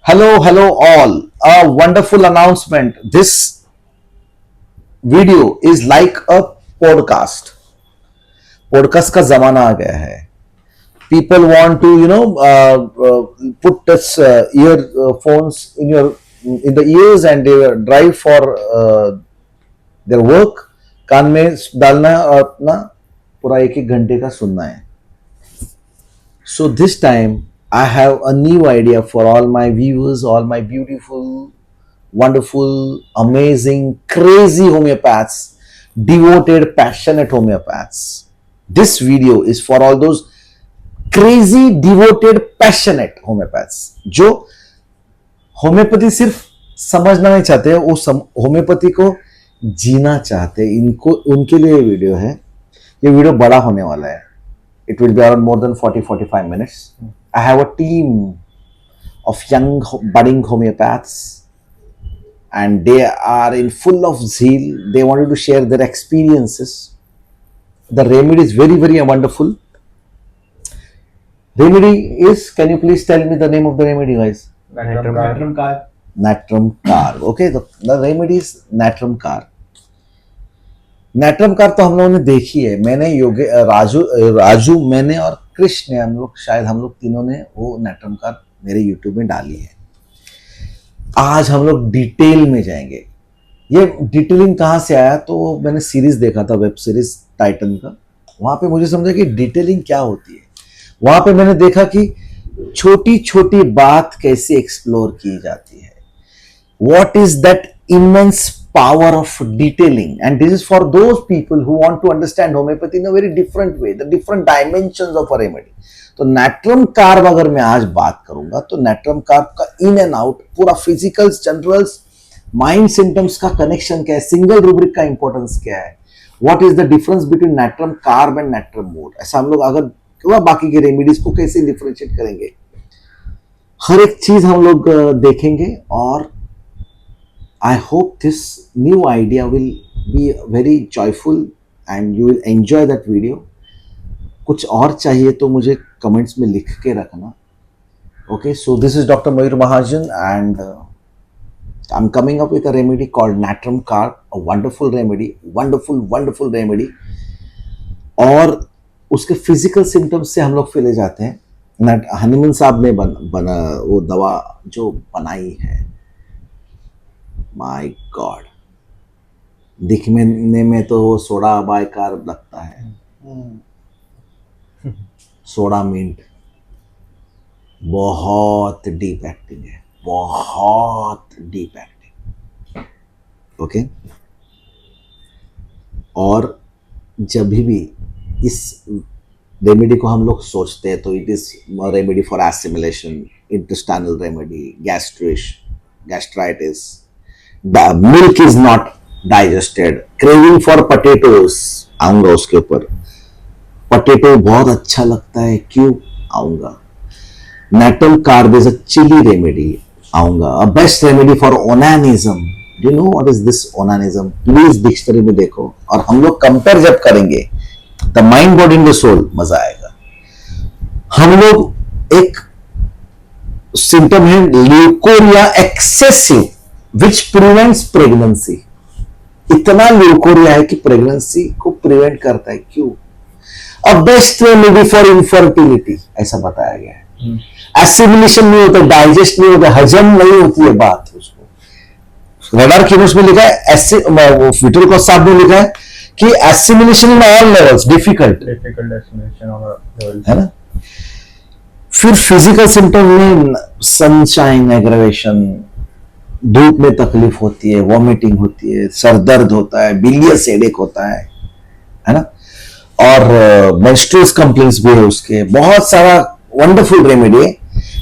Hello all. A wonderful announcement. This video is like a podcast. Podcast का जमाना आ गया है. People want to, put this earphones in the ears and they drive for their work. कान में डालना है और अपना पूरा एक एक घंटे का सुनना है. So this time I have a new idea for all my viewers, all my beautiful, wonderful, amazing, crazy homeopaths, devoted, passionate homeopaths. This video is for all those crazy, devoted, passionate homeopaths जो homeopathy सिर्फ समझना नहीं चाहते, वो homeopathy को जीना चाहते हैं. इनको उनके लिए ये वीडियो है. ये वीडियो बड़ा होने वाला है. It will be around more than 40-45 minutes. I have a team of young budding homeopaths and they are in full of zeal. They wanted to share their experiences. The remedy is very, very wonderful. Remedy is, can you please tell me the name of the remedy, guys? Natrum Car. Natrum Car. Okay, the remedy is Natrum Car. Natrum car तो हम लोगों ने देखी है. मैंने राजू मैंने और कृष्ण ने हम लोग तीनों ने वो नेट्रम कार मेरे यूट्यूब में डाली है. आज हम लोग डिटेल में जाएंगे. ये डिटेलिंग कहाँ से आया, तो मैंने सीरीज देखा था, वेब सीरीज टाइटन का. वहां पे मुझे समझा कि डिटेलिंग क्या होती है. वहां पे मैंने देखा कि छोटी छोटी बात कैसे एक्सप्लोर की जाती है. What is that immense power of detailing, and this is for those people who want to understand homeopathy in a very different way, the different dimensions of a remedy. तो नैट्रम कार्ब अगर मैं आज बात करूंगा तो natrum carb का in and out पूरा physicals, generals, mind symptoms का कनेक्शन क्या है, सिंगल रूब्रिक का इंपॉर्टेंस क्या है, what is the difference between natrum carb and natrum mode. ऐसा हम लोग अगर बाकी के रेमेडीज को कैसे डिफरेंशिएट करेंगे, हर एक चीज हम लोग देखेंगे. और I hope this new idea will be very joyful and you will enjoy that video. कुछ और चाहिए तो मुझे कमेंट्स में लिख के रखना. Okay, so this is Dr. Mayur Mahajan and I'm coming up with a remedy called Natrum Car, a wonderful remedy, wonderful remedy. और उसके फिजिकल सिम्टम्स से हम लोग फैले जाते हैं. हनीमन साहब ने बना वो दवा जो बनाई है, माय गॉड, दिखने में तो वो सोडा बाइकार्ब लगता है. सोडा मिंट बहुत डीप एक्टिंग है, बहुत डीप एक्टिंग. ओके, और जब भी इस रेमेडी को हम लोग सोचते हैं तो it is remedy for assimilation, intestinal remedy, gastritis. The milk is not digested, craving for potatoes, आऊंगा उसके ऊपर. पोटैटो बहुत अच्छा लगता है, क्यों आऊंगा. Natrum carb is a chilly remedy, आऊंगा. A best remedy for onanism. Do know what is this onanism? Please dictionary में देखो और हम लोग कंपेयर जब करेंगे the mind, body and the soul, मजा आएगा. हम लोग एक सिम्टम है leucorrhoea excessive which prevents pregnancy. इतना ल्यूकोरिया है कि प्रेगनेंसी को प्रिवेंट करता है. क्यों? A best remedy for infertility, ऐसा बताया गया है. एसिमिलेशन नहीं होता, डाइजेस्ट नहीं होता, हजम नहीं होती है बात. उसको रडार कीनोस में लिखा है, विटल को साहब ने लिखा है कि assimilation in all levels difficult assimilation है ना. फिर फिजिकल सिम्टम में सनशाइन, एग्रेवेशन, धूप में तकलीफ होती है, वॉमिटिंग होती है, सर दर्द होता है, बिलियस हेडेक होता है ना. और मेंस्ट्रुअल कंप्लेंट्स भी है उसके. बहुत सारा वंडरफुल रेमेडी है.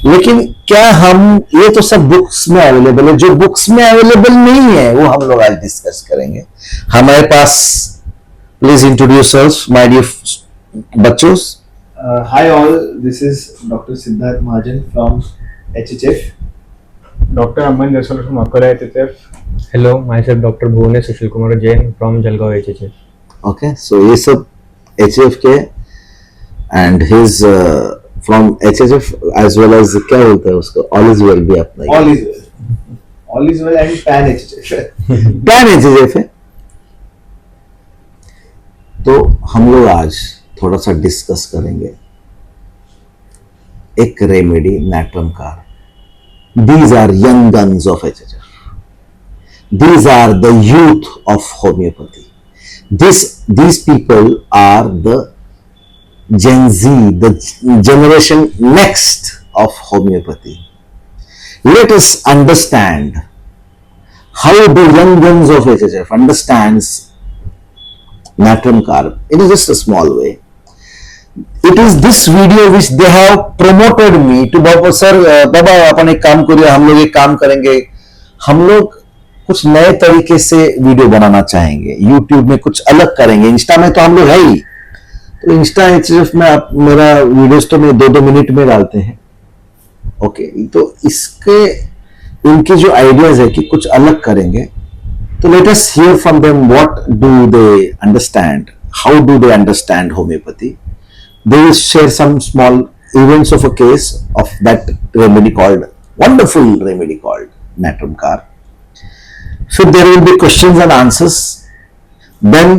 लेकिन क्या हम, ये तो सब बुक्स में अवेलेबल है, जो बुक्स में अवेलेबल नहीं है वो हम लोग आज डिस्कस करेंगे. हमारे पास, please introduce yourself my dear बच्चों. Hi all, this is Dr. Siddharth Mahajan from HHF. Dr. Aman Desal from Akola HHF. Hello, myself Dr. Bhuvanesh Sushil Kumar Jain from Jalgaon HHF. Okay, so ये सब HHF के and his from HHF as well as क्या बोलते हैं उसको, all is well भी अपना All is well and pan HHF. Plan HHF है। तो हम लोग आज थोड़ा सा डिस्कस करेंगे एक remedy natrum car. These are young guns of HHF. These are the youth of homeopathy. These people are the Gen Z, the generation next of homeopathy. Let us understand how the young guns of HHF understands Natram Car in just a small way. It is this video which they have promoted me to बाबा sir, बाबा अपन एक काम करिए, हम लोग एक काम करेंगे, हम लोग कुछ नए तरीके से वीडियो बनाना चाहेंगे, YouTube में कुछ अलग करेंगे, इंस्टा में तो हम लोग है ही, तो इंस्टा HF में आप मेरा वीडियोस तो में 2-2 मिनट में डालते हैं। ओके, तो इसके इनके जो आइडियाज है कि कुछ अलग करेंगे, तो let us here from them what do they understand, how do they understand homeopathy. They will share some small events of a case of that remedy called, wonderful remedy called Natrum Car. So there will be questions and answers. Then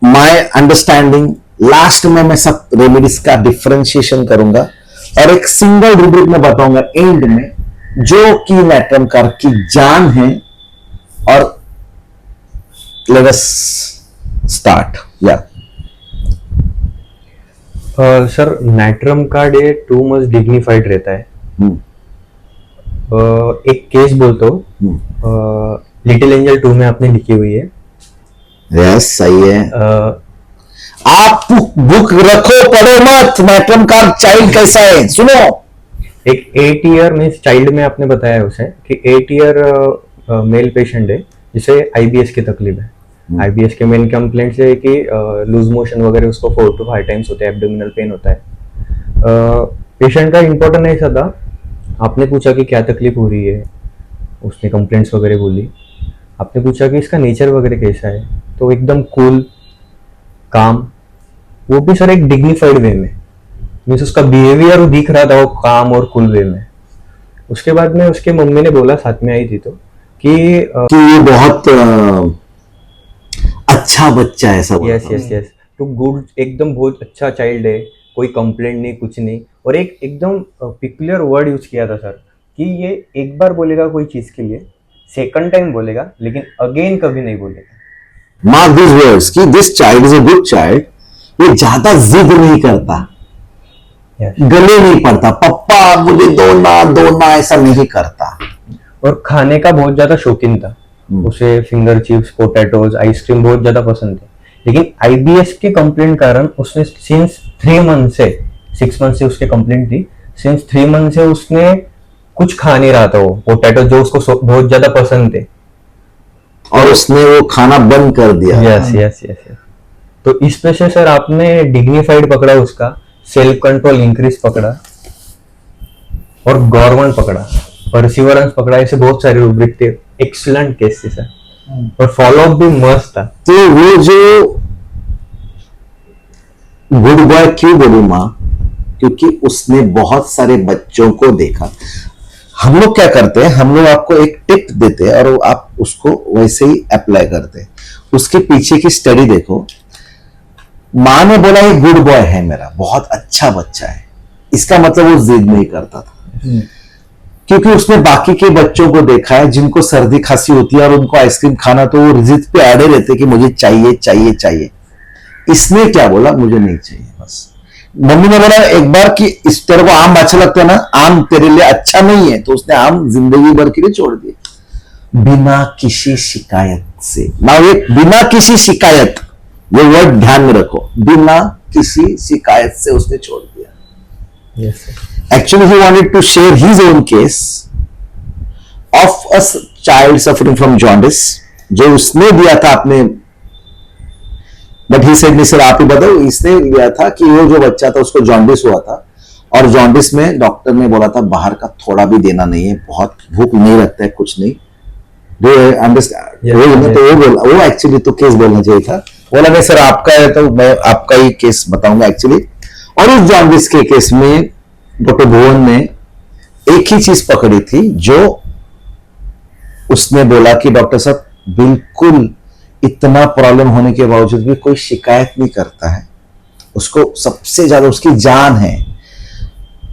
my understanding, last में मैं सब remedies का differentiation करूंगा और एक single rubric में बताऊंगा and में, जो कि नैट्रम कार की जान है। और लेट अस स्टार्ट। या सर, नैट्रम कार्ड ये टू मच डिग्निफाइड रहता है। एक केस बोलता हूँ, लिटिल एंजल 2 में आपने लिखी हुई है। यस, सही है। आप बुक रखो, पढ़ो मत, नैट्रम कार चाइल्ड कैसा है सुनो। एक 8 ईयर में चाइल्ड में आपने बताया उसे कि 8 ईयर मेल पेशेंट है जिसे IBS की तकलीफ है। IBS के मेन कंप्लेंट्स है कि लूज मोशन वगैरह उसको 4 to 5 टाइम्स होते हैं, एब्डोमिनल पेन होता है। पेशेंट का इम्पोर्टेंट ऐसा था, आपने पूछा कि क्या तकलीफ हो रही है, उसने कंप्लेंट्स वगैरह बोली। आपने पूछा कि इसका नेचर वगैरह कैसा है, तो एकदम कूल काम, वो भी सर एक डिग्निफाइड वे में, मीन्स उसका बिहेवियर दिख रहा था वो काम और कूल वे में। उसके बाद में उसके मम्मी ने बोला, साथ में आई थी, तो कि ये बहुत अच्छा बच्चा है सब। यस यस यस, तो गुड, एकदम बहुत अच्छा चाइल्ड है, कोई कंप्लेंट नहीं, कुछ नहीं। और एक एकदम पिकुलियर वर्ड यूज किया था सर कि ये एक बार बोलेगा कोई चीज के लिए, सेकंड टाइम बोलेगा, लेकिन अगेन कभी नहीं बोलेगा। मार्क दिस वर्ड्स कि this child is a good child. ये ज्यादा जिद नहीं करता, गले नहीं पड़ता, पप्पा मुझे दो ना ऐसा नहीं करता। और खाने का बहुत ज्यादा शौकीन था, उसे फिंगर चिप्स, पोटैटोज, आइसक्रीम बहुत ज्यादा पसंद थे। लेकिन IBS के कंप्लेंट कारण उसने सिंस 3 मंथ से 6 मंथ से उसके कंप्लेंट थी, सिंस 3 मंथ से उसने कुछ खा नहीं रहा था, वो पोटैटो जो उसको बहुत ज्यादा पसंद थे, और उसने वो खाना बंद कर दिया। Yes yes yes yes. तो इस पे से सर आपने डिग्निफाइड पकड़ा, उसका सेल्फ कंट्रोल इंक्रीज पकड़ा, और गवर्नमेंट पकड़ा, परसिवरेंस पकड़ा, ऐसे बहुत सारे रूब्रिक थे। एक्सीलेंट केस थी सर, और फॉलो अप भी मस्त था। तो वो जो गुड बॉय क्यों बोलूं मां, क्योंकि उसने बहुत सारे बच्चों को देखा। हम लोग क्या करते हैं, हम लोग आपको एक टिप देते हैं और आप उसको वैसे ही अप्लाई करते हैं। उसके पीछे की स्टडी देखो। मां ने बोला ये गुड बॉय है मेरा, बहुत अच्छा बच्चा है, इसका मतलब वो जिद नहीं करता था, क्योंकि उसने बाकी के बच्चों को देखा है जिनको सर्दी खांसी होती है और उनको आइसक्रीम खाना, तो वो जिद पे अड़े रहते कि मुझे चाहिए चाहिए चाहिए। इसने क्या बोला, मुझे नहीं चाहिए बस। मम्मी ने बोला एक बार कि इस तेरे को आम अच्छा लगता है ना, आम तेरे लिए अच्छा नहीं है, तो उसने आम जिंदगी भर के लिए छोड़ दिए बिना किसी शिकायत से। ना ये बिना किसी शिकायत, ये वर्ड ध्यान में रखो, बिना किसी शिकायत से उसने छोड़ दिया। Yes sir. Actually, he wanted to share his own case of a child suffering from jaundice, जो उसने दिया था आपने, बट ही सेड नहीं सर आप ही बताओ। इसने लिया था कि वो जो बच्चा था उसको जॉन्डिस हुआ था, और जॉन्डिस में डॉक्टर ने बोला था बाहर का थोड़ा भी देना नहीं है, बहुत भूख नहीं लगता है, कुछ नहीं। Do you understand? तो वो बोला, वो एक्चुअली तो केस बोलना चाहिए था, बोला नहीं सर आपका है तो मैं आपका ही केस बताऊंगा एक्चुअली। और उस जॉन्डिस के केस में डॉक्टर भुवन ने एक ही चीज पकड़ी थी, जो उसने बोला कि डॉक्टर साहब बिल्कुल इतना प्रॉब्लम होने के बावजूद भी कोई शिकायत नहीं करता है, उसको सबसे ज्यादा उसकी जान है,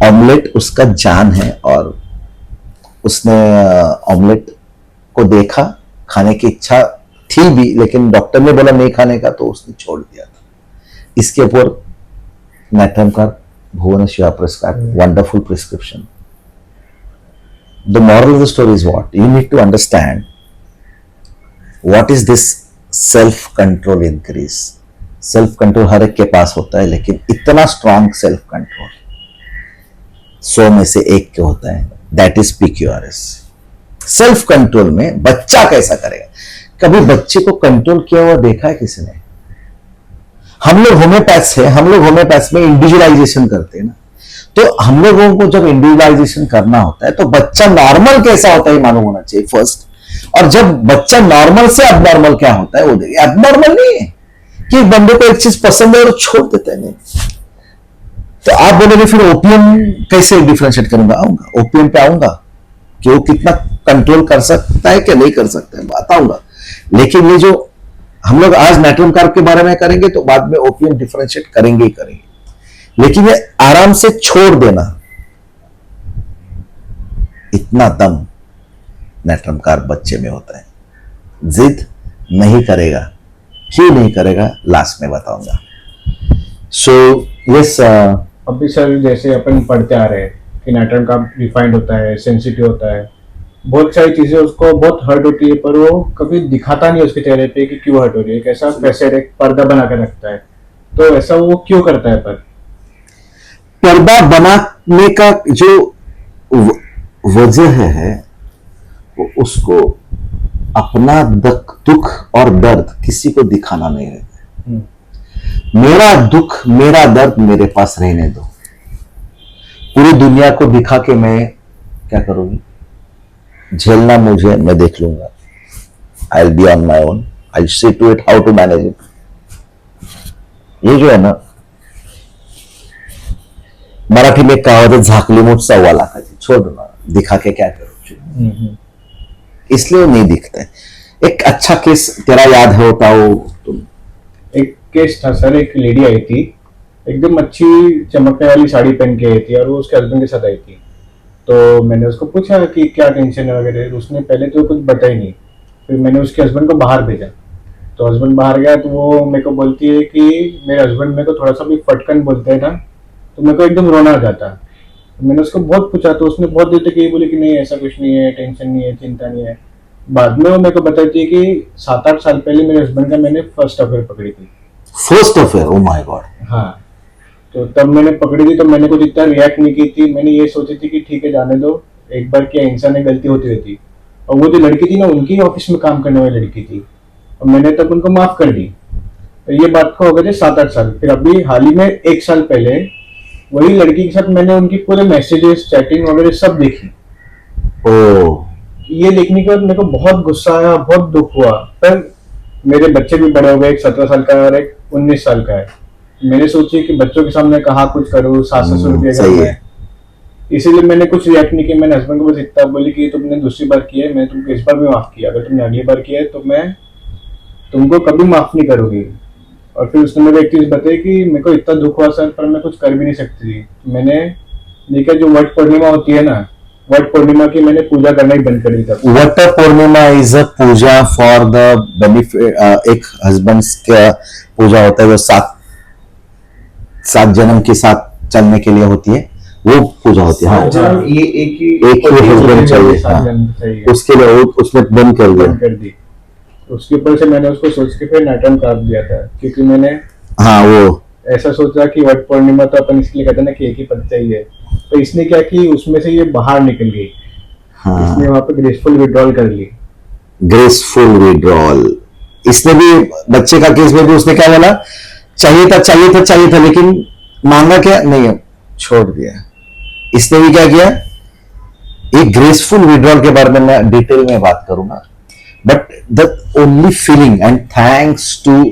ऑमलेट उसका जान है। और उसने ऑमलेट को देखा, खाने की इच्छा थी भी, लेकिन डॉक्टर ने बोला नहीं खाने का, तो उसने छोड़ दिया था। इसके ऊपर नाट्रम का Bhuvan Shiva prescribe wonderful prescription. The moral of the story is what? You need to understand what is this self-control increase. Self-control हर एक के पास होता है, लेकिन इतना strong self-control 100 में से एक के होता है, that is PQRS. Self-control में बच्चा कैसा करेगा? कभी बच्चे को कंट्रोल किया हुआ देखा है किसी ने? हम लोग होम्योपैथ्स है, हम लोग होम्योपैथ्स में इंडिविजुअलाइजेशन करते हैं ना, तो हम लोगों को जब इंडिविजुअलाइजेशन करना होता है तो बच्चा नॉर्मल कैसा होता है मालूम होना चाहिए फर्स्ट। और जब बच्चा नॉर्मल से अबनॉर्मल क्या होता है वो देखिए। अबनॉर्मल नहीं है कि बंदे को एक चीज पसंद है और छोड़ देता है, नहीं। तो आप बोलोगे फिर ओपीएम कैसे डिफरेंशिएट करूंगा? आऊंगा ओपीएम पे, आऊंगा कि वो कितना कंट्रोल कर सकता है क्या नहीं कर सकता है, बताऊंगा। लेकिन ये जो हम लोग आज नाट्रम कार्ब के बारे में करेंगे, तो बाद में ओपीएम डिफरेंशिएट करेंगे ही करेंगे। लेकिन ये आराम से छोड़ देना, इतना दम नाट्रम कार्ब बच्चे में होता है। जिद नहीं करेगा, क्यों नहीं करेगा लास्ट में बताऊंगा। सो यस, अभी सर जैसे अपन पढ़ते आ रहे हैं कि नाट्रम कार्ब रिफाइंड होता है, सेंसिटिव होता है, बहुत सारी चीजें उसको बहुत हर्ट होती है, पर वो कभी दिखाता नहीं उसके चेहरे पे कि क्यों हर्ट हो रही है। कैसा फैसेट एक पर्दा बना के रखता है, तो ऐसा वो क्यों करता है? पर पर्दा बनाने का जो वजह है वो उसको अपना दुख और दर्द किसी को दिखाना नहीं रहता। मेरा दुख मेरा दर्द मेरे पास रहने दो, पूरी दुनिया को दिखा के मैं क्या करूंगी? झेलना मुझे, मैं देख लूंगा। I will be on my own, I will see to it how to manage it. ये जो है ना, मराठी में कहावत है, झाकली मूठ 1.25 लाखाची, छोड़ दो ना, दिखा के क्या करो। इसलिए नहीं दिखता है। एक अच्छा केस तेरा याद है होता हो तुम? एक केस था सर, एक लेडी आई थी, एकदम अच्छी चमकने वाली साड़ी पहन के आई थी, और वो उसके हस्बैंड के साथ आई थी। तो मैंने उसको पूछा कि क्या टेंशन है वगैरह, उसने पहले तो कुछ बताई नहीं। फिर मैंने उसके हस्बैंड को बाहर भेजा, तो हस्बैंड बाहर गया, तो वो मेरे को बोलती है कि मेरे हस्बैंड मेरे को थोड़ा सा भी फटकन बोलते हैं ना, तो मेरे को एकदम रोना आ जाता। तो मैंने उसको बहुत पूछा, तो उसने बहुत देर तक यही बोली कि नहीं ऐसा कुछ नहीं है, टेंशन नहीं है, चिंता नहीं है। बाद में वो मेरे को बताती है कि 7-8 साल पहले मेरे हस्बैंड का मैंने फर्स्ट अफेयर पकड़ी थी। First affair? Oh my God. हाँ, तो तब मैंने पकड़ी थी, तो मैंने कुछ इतना रिएक्ट नहीं की थी। मैंने ये सोची थी कि ठीक है जाने दो, एक बार क्या इंसान में गलती होती रहती। और वो जो लड़की थी ना, उनकी ऑफिस में काम करने वाली लड़की थी, और मैंने तब उनको माफ कर दी। तो ये बात को हो गए थे 7-8 साल। फिर अभी हाल ही में 1 साल पहले वही लड़की के साथ मैंने उनकी पूरे मैसेजेस, चैटिंग वगैरह सब देखी। ओ, ये देखने के बाद मेरे को बहुत गुस्सा आया, बहुत दुख हुआ। पर मेरे बच्चे भी बड़े हो गए, एक 17 साल का है और एक 19 साल का है। मैंने सोची कि बच्चों के सामने कहा कुछ करूँ, सास ससुर के घर में, इसीलिए मैंने कुछ रिएक्ट नहीं किया। मैंने हस्बैंड को बस इतना बोली कि तुमने दूसरी बार किया है, मैं तुमको इस बार भी माफ किया, अगर तुमने अगली बार किया है तो मैं तुमको कभी माफ नहीं करूंगी। और फिर उसने मेरे एक चीज बताई कि मेरे को इतना दुख हुआ सर, पर मैं कुछ कर भी नहीं सकती थी। मैंने देखा जो वट पूर्णिमा होती है ना, वट पूर्णिमा की मैंने पूजा करना ही बंद कर दी था। Vat Purnima is a puja for the benefit. एक हस्बैंड का पूजा होता है, वो 7 जन्म के साथ चलने के लिए होती है, वो पूजा होती है। हाँ, ये एक ही हस्बैंड चाहिए, हाँ। उसके लिए उसने बंद कर दी। उसके ऊपर से मैंने उसको सोच के फिर नाटक काट दिया था, क्योंकि मैंने हाँ वो ऐसा सोचा कि वट पूर्णिमा तो अपन इसके लिए कहते हैं ना कि एक ही पद चाहिए। तो इसने क्या कि उसमें से ये बाहर निकल गई। हाँ, इसने वहां पे ग्रेसफुल विड्रॉल कर ली। Graceful withdrawal. इसने भी बच्चे का केस में भी उसने क्या बोला, चाहिए था, लेकिन मांगा क्या नहीं, छोड़ दिया। इसने भी क्या किया, एक ग्रेसफुल विड्रॉल के बारे में मैं डिटेल में बात करूंगा। But the only feeling, and thanks to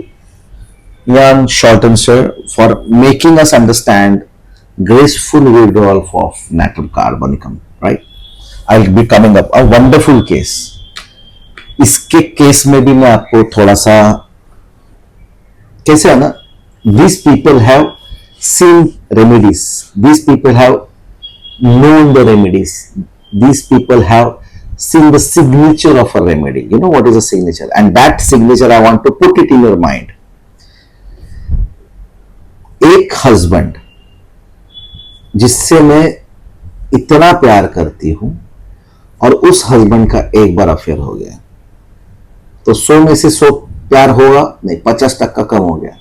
Jan Scholten sir for making us understand graceful withdrawal of natrum carbonicum, right? I'll be coming up a wonderful case. इसके केस में भी मैं आपको थोड़ा सा कैसे है ना, these people have seen remedies, these people have known the remedies, these people have seen the signature of a remedy. You know what is a signature, and that signature I want to put it in your mind. एक husband जिससे मैं इतना प्यार करती हूं और उस husband का एक बार अफेयर हो गया, तो 100 में से 100 प्यार होगा नहीं, 50% कम हो गया,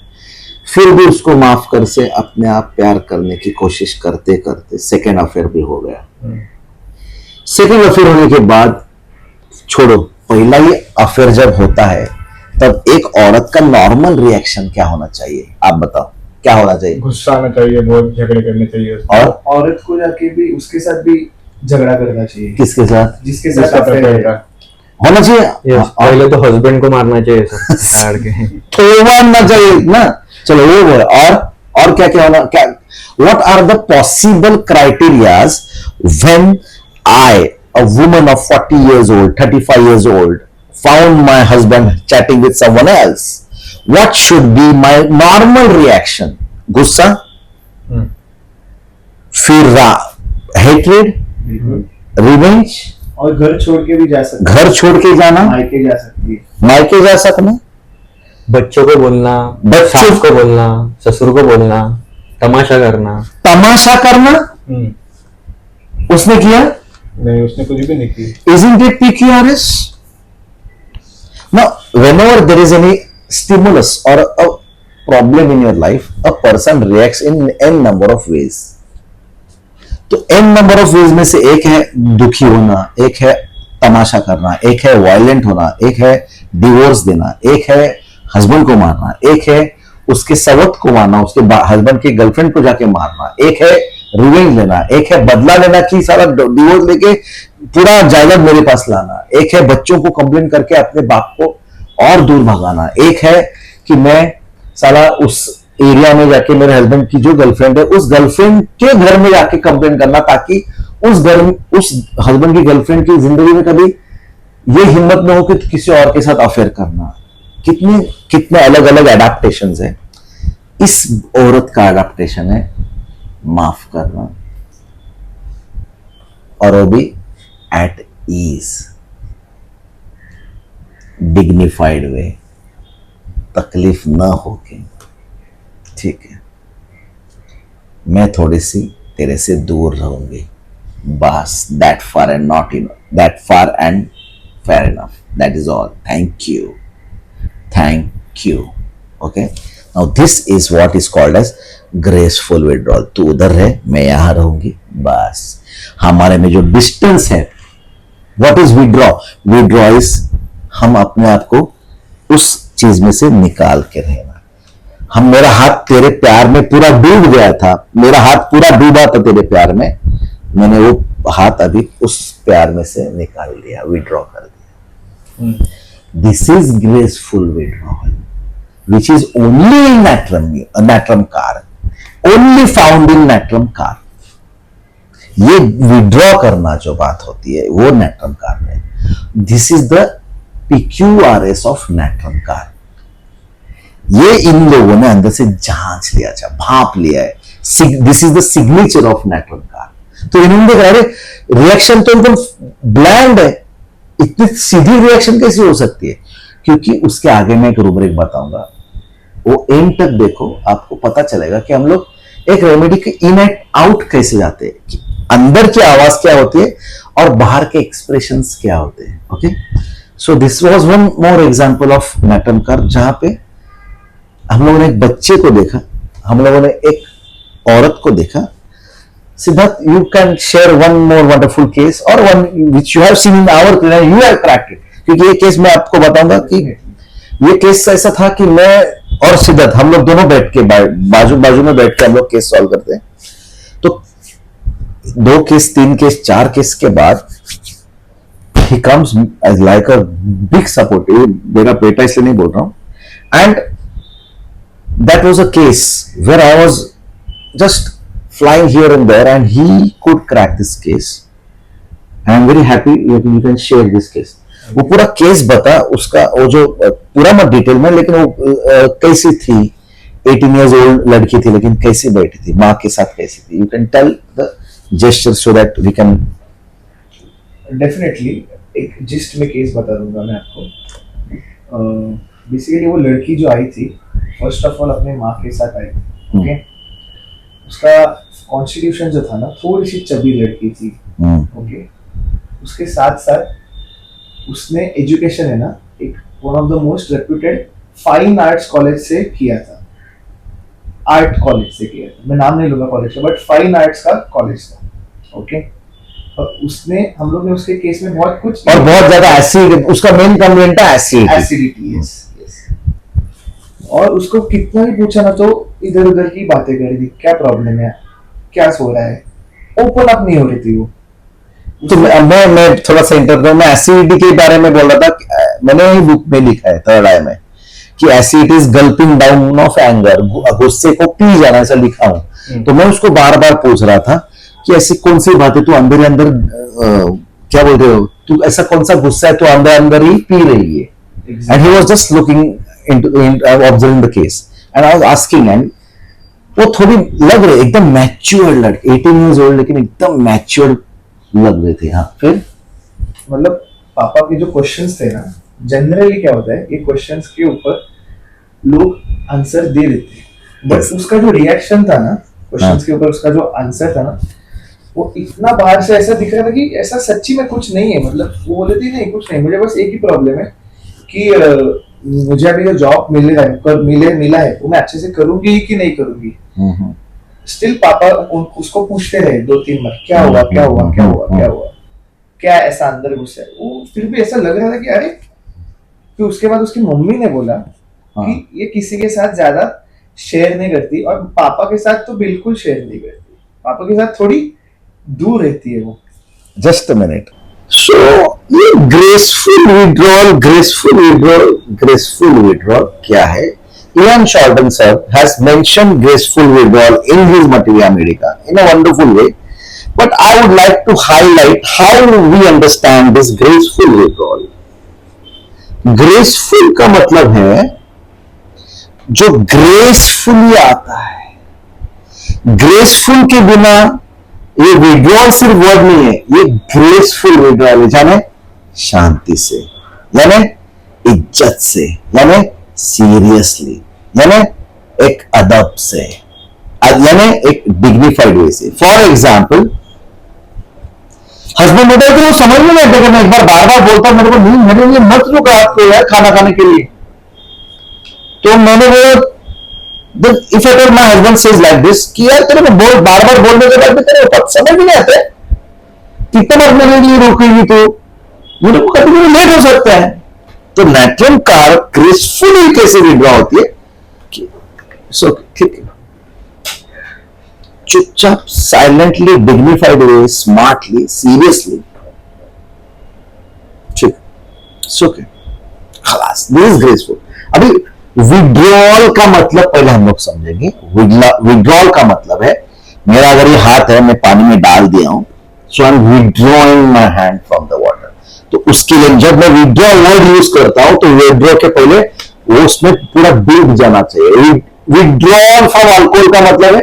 फिर भी उसको माफ कर से अपने आप प्यार करने की कोशिश करते करते सेकेंड अफेयर भी हो गया। सेकेंड अफेयर होने के बाद छोड़ो, पहला ही अफेयर जब होता है तब एक औरत का नॉर्मल रिएक्शन क्या होना चाहिए, आप बताओ क्या होना चाहिए? गुस्सा आना चाहिए, बहुत झगड़े करने चाहिए उसको। और औरत को जाके भी उसके साथ भी झगड़ा करना चाहिए, किसके साथ? जिसके गुस्सा साथ affair करता है। है। होना चाहिए। Yes, पहले तो हस्बैंड को मारना चाहिए सर काट के। तो मानना चाहिए ना, चलो वो बोले। और क्या क्या होना, क्या what are the possible criterias when I a woman of 40 years old, 35 years old, found my husband chatting with someone else? What should be my normal reaction? गुस्सा, फिर hatred, revenge, और घर छोड़ के भी जा सकती घर छोड़ के जाना, है, मायके जा सकती है। मायके जा सकना, बच्चों को बोलना, बच्चों- सास को बोलना, ससुर को बोलना, तमाशा करना। तमाशा करना उसने किया। नहीं, उसने कुछ भी नहीं की। Isn't it PQRS? Now, whenever there is any stimulus or a problem in your life, a person reacts in n number of ways. तो n number of ways में से एक है दुखी होना, एक है तमाशा करना, एक है वायलेंट होना, एक है डिवोर्स देना, एक है हस्बैंड को मारना, एक है उसके सवत को मारना, उसके हस्बैंड की गर्लफ्रेंड को जाके मारना, एक है रिवेंज लेना, एक है बदला लेना कि सारा डिवोर्स लेके पूरा जायदाद मेरे पास लाना, एक है बच्चों को कंप्लेन करके अपने बाप को और दूर भगाना, एक है कि मैं साला उस एरिया में जाके मेरे हस्बैंड की जो गर्लफ्रेंड है उस गर्लफ्रेंड के घर में जाके कंप्लेन करना ताकि उस हस्बैंड की गर्लफ्रेंड की जिंदगी में कभी ये हिम्मत ना हो कि किसी और के साथ अफेयर करना। कितने कितने अलग अलग एडेप्टेशन है। इस औरत का एडेप्टेशन है माफ करना, और वो भी एट ईज, डिग्निफाइड वे, तकलीफ ना होके, ठीक है मैं थोड़ी सी तेरे से दूर रहूंगी, बस that far and not in that far and fair enough, that is all. Thank you okay. Now this is what is called as graceful withdrawal. तू उधर रहे, मैं यहां रहूंगी, बस हमारे में जो डिस्टेंस है, what is withdraw? Withdraw is हम अपने आप को उस चीज में से निकाल के रहना। हम, मेरा हाथ तेरे प्यार में पूरा डूब गया था, मेरा हाथ पूरा डूबा था तेरे प्यार में, मैंने वो हाथ अभी उस प्यार में से निकाल लिया, विड्रॉ कर दिया। This is graceful withdrawal which is only in natrum car, only found in natrum car. ये विड्रॉ करना जो बात होती है वो natrum car में। This is the PQRS of natrum car। ये इन लोगों ने अंदर से जांच लिया, अच्छा भाप लिया है। This is the signature of natrum car। तो इन्होंने देखा अरे रिएक्शन तो एकदम ब्लैंड है, इतनी सीधी रिएक्शन कैसी हो सकती है? क्योंकि उसके आगे मैं एक रूब्रिक बताऊंगा, वो एंड तक देखो, आपको पता चलेगा कि हम लोग एक रेमेडी के इन एंड आउट कैसे जाते हैं, कि अंदर की आवाज क्या होती है और बाहर के एक्सप्रेशंस क्या होते हैं। Okay, so this was one more example of natrum car, जहां पे हम लोगों ने एक बच्चे को देखा, हम लोगों ने एक औरत को देखा। Siddharth, you can share one more wonderful case और one which you have seen in our clinic, you have cracked it. क्योंकि ये केस मैं आपको बताऊंगा कि ये केस ऐसा था कि मैं और सिद्धार्थ हम लोग दोनों बैठ के बाजू बाजू में बैठ के हम लोग केस सॉल्व करते हैं। तो 2 केस 3 केस 4 केस के बाद he comes as like a big support। मेरा बेटा इसलिए नहीं बोल रहा हूं। And that was a case where I was just flying here and there, and he could crack this case. And I'm very happy you can share this case. वो पूरा case बता उसका, वो जो पूरा मत डिटेल में, लेकिन वो कैसी थी, 18 years old लड़की थी लेकिन कैसी बैठी थी माँ के साथ, कैसी थी. You can tell the gesture so that we can. Definitely एक जिस्ट में केस बता दूंगा मैं आपको. बेसिकली वो लड़की जो आई थी, फर्स्ट ऑफ ऑल अपने माँ के साथ आई थी. ओके, उसका कॉन्स्टिट्यूशन जो था ना, थोड़ी सी चबी लड़की थी. ओके, उसके साथ साथ उसने एजुकेशन है ना, एक one of the most reputed fine arts college से किया था. आर्ट कॉलेज से किया था, मैं नाम नहीं लूंगा कॉलेज का, बट फाइन आर्ट्स का कॉलेज था. ओके, और उसने, हम लोग ने उसके केस में बहुत कुछ, और बहुत ज्यादा एसिड, उसका मेन कंप्लेंट था एसिडिटी. यस. और उसको कितना भी पूछा ना तो इधर उधर की बातें कर रही थी, क्या प्रॉब्लम है, क्या सो रहा है, ओपन अप नहीं हो रही थी वो. तो मैं थोड़ा सा इंटर, मैं एसिडिटी के बारे में बोल रहा था. मैंने ही बुक में लिखा है थर्ड आई में कि acid is गल्पिंग down of anger, गुस्से को पी जाना, ऐसा लिखा हूं. तो मैं उसको बार बार पूछ रहा था कि ऐसी कौन सी बातें तू अंदर अंदर क्या बोल रहे हो, तू ऐसा कौन सा गुस्सा है, तू अंदर अंदर ही पी रही है. And he was just looking into observing the case and I was asking. And वो थोड़ी लग रही एकदम मैच्योर लड़की, 18 years old, लेकिन एकदम मैच्योर लग रहे थे. हाँ, फिर मतलब पापा के जो क्वेश्चंस थे ना, जनरली क्या होता है, ये क्वेश्चंस के ऊपर लोग आंसर दे देते हैं, बट उसका जो रिएक्शन था ना क्वेश्चंस के ऊपर, उसका जो आंसर था ना, वो इतना बाहर से ऐसा दिख रहा था कि ऐसा सच्ची में कुछ नहीं है. मतलब वो बोले थे नहीं कुछ नहीं, मुझे बस एक ही प्रॉब्लम है कि मुझे अभी जो जॉब मिला है वो मैं अच्छे से करूंगी कि नहीं करूंगी. स्टिल पापा उसको पूछते रहे 2-3 बार, क्या हुआ क्या हुआ क्या हुआ क्या हुआ, क्या ऐसा अंदर गुस्सा है. वो फिर भी ऐसा लग रहा था कि अरे. फिर उसके बाद उसकी मम्मी ने बोला कि ये किसी के साथ ज्यादा शेयर नहीं करती, और पापा के साथ तो बिल्कुल शेयर नहीं करती, पापा के साथ थोड़ी दूर रहती है वो. Just a minute. सो ये ग्रेसफुल विड्रॉल क्या है? Ian Shorten sir has mentioned graceful withdrawal in his Materia Medica in a wonderful way, but I would like to highlight how we understand this graceful withdrawal. Graceful का मतलब है जो gracefully आता है. Graceful के बिना ये विड्रॉल सिर्फ वर्ड नहीं है, ये ग्रेसफुल विड्रॉल है, जाने शांति से, यानी इज्जत से, यानी सीरियसली, यानी एक अदब से, यानी एक डिग्निफाइड वे से. फॉर एग्जाम्पल, हस्बैंड होता है कि वो समझ में नहीं आता, मैं एक बार बार बार बोलता मेरे को नींद, मेरे लिए मत रुक रात को यार खाना खाने के लिए. तो मैंने बोला, if at all my husband says like this कि यार तेरे को बार बार बोलने के बाद भी तेरे को समझ में नहीं आता है, कितना बार मेरे लिए रोकेगी तो मेरे को कभी कभी लेट हो सकता है. तो नेट्रम कार ग्रेसफुली कैसे विड्रॉ होती है कि ठीक है, चुपचाप, साइलेंटली, डिग्निफाइड वे, स्मार्टली, सीरियसली, ठीक, ओके, खलास, दिस इज ग्रेसफुल. अभी विड्रॉल का मतलब पहले हम लोग समझेंगे. विड्रॉल का मतलब है, मेरा अगर ये हाथ है, मैं पानी में डाल दिया हूं, so I am withdrawing my hand from the water. तो उसके लिए जब मैं विड्रॉ वर्ड यूज करता हूं तो विड्रॉ के पहले वो उसमें पूरा डूब जाना चाहिए. विड्रॉल फ्रॉम अल्कोहल का मतलब है